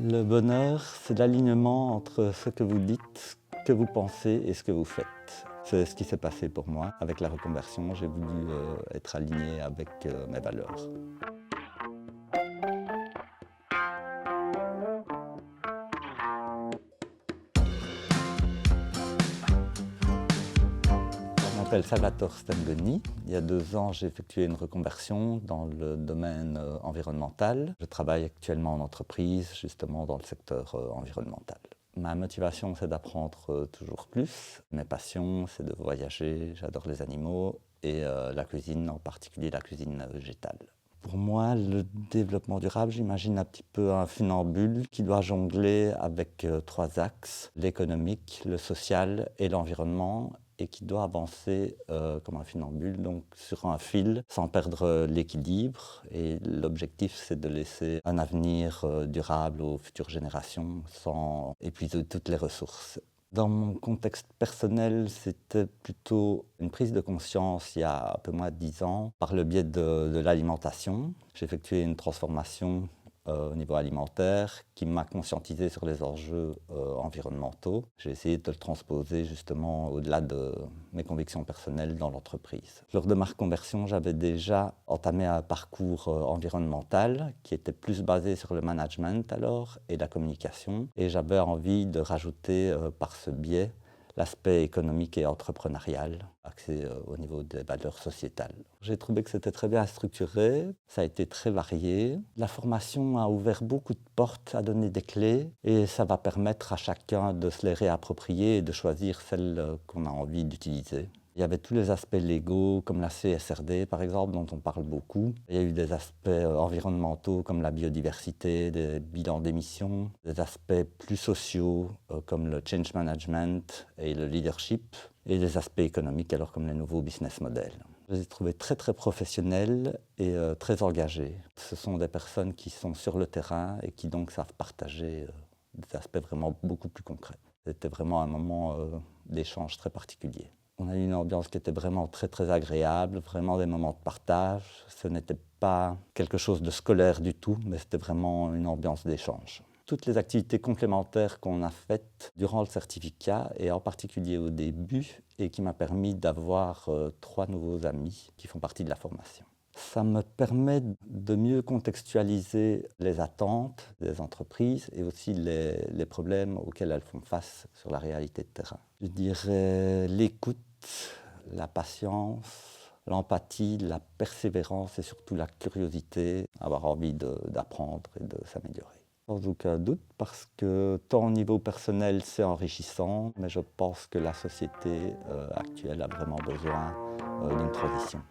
Le bonheur, c'est l'alignement entre ce que vous dites, ce que vous pensez et ce que vous faites. C'est ce qui s'est passé pour moi. Avec la reconversion, j'ai voulu être aligné avec mes valeurs. Je m'appelle Salvatore Stangoni. Il y a 2 ans, j'ai effectué une reconversion dans le domaine environnemental. Je travaille actuellement en entreprise, justement dans le secteur environnemental. Ma motivation, c'est d'apprendre toujours plus. Mes passions, c'est de voyager, j'adore les animaux et la cuisine, en particulier la cuisine végétale. Pour moi, le développement durable, j'imagine un petit peu un funambule qui doit jongler avec 3 axes, l'économique, le social et l'environnement, et qui doit avancer comme un funambule, donc sur un fil, sans perdre l'équilibre. Et l'objectif, c'est de laisser un avenir durable aux futures générations, sans épuiser toutes les ressources. Dans mon contexte personnel, c'était plutôt une prise de conscience il y a un peu moins de 10 ans par le biais de l'alimentation. J'ai effectué une transformation au niveau alimentaire qui m'a conscientisé sur les enjeux environnementaux. J'ai essayé de le transposer justement au-delà de mes convictions personnelles dans l'entreprise. Lors de ma reconversion, j'avais déjà entamé un parcours environnemental qui était plus basé sur le management alors et la communication. Et j'avais envie de rajouter par ce biais l'aspect économique et entrepreneurial, axé au niveau des valeurs sociétales. J'ai trouvé que c'était très bien structuré, ça a été très varié. La formation a ouvert beaucoup de portes, a donné des clés, et ça va permettre à chacun de se les réapproprier et de choisir celles qu'on a envie d'utiliser. Il y avait tous les aspects légaux, comme la CSRD par exemple, dont on parle beaucoup. Il y a eu des aspects environnementaux, comme la biodiversité, des bilans d'émissions, des aspects plus sociaux, comme le change management et le leadership, et des aspects économiques, alors comme les nouveaux business models. Je les ai trouvés très très professionnels et très engagés. Ce sont des personnes qui sont sur le terrain et qui donc savent partager des aspects vraiment beaucoup plus concrets. C'était vraiment un moment d'échange très particulier. On a eu une ambiance qui était vraiment très très agréable, vraiment des moments de partage. Ce n'était pas quelque chose de scolaire du tout, mais c'était vraiment une ambiance d'échange. Toutes les activités complémentaires qu'on a faites durant le certificat, et en particulier au début, et qui m'a permis d'avoir 3 nouveaux amis qui font partie de la formation. Ça me permet de mieux contextualiser les attentes des entreprises et aussi les problèmes auxquels elles font face sur la réalité de terrain. Je dirais l'écoute, la patience, l'empathie, la persévérance et surtout la curiosité, avoir envie d'apprendre et de s'améliorer. Sans aucun doute, parce que tant au niveau personnel, c'est enrichissant, mais je pense que la société actuelle a vraiment besoin d'une transition.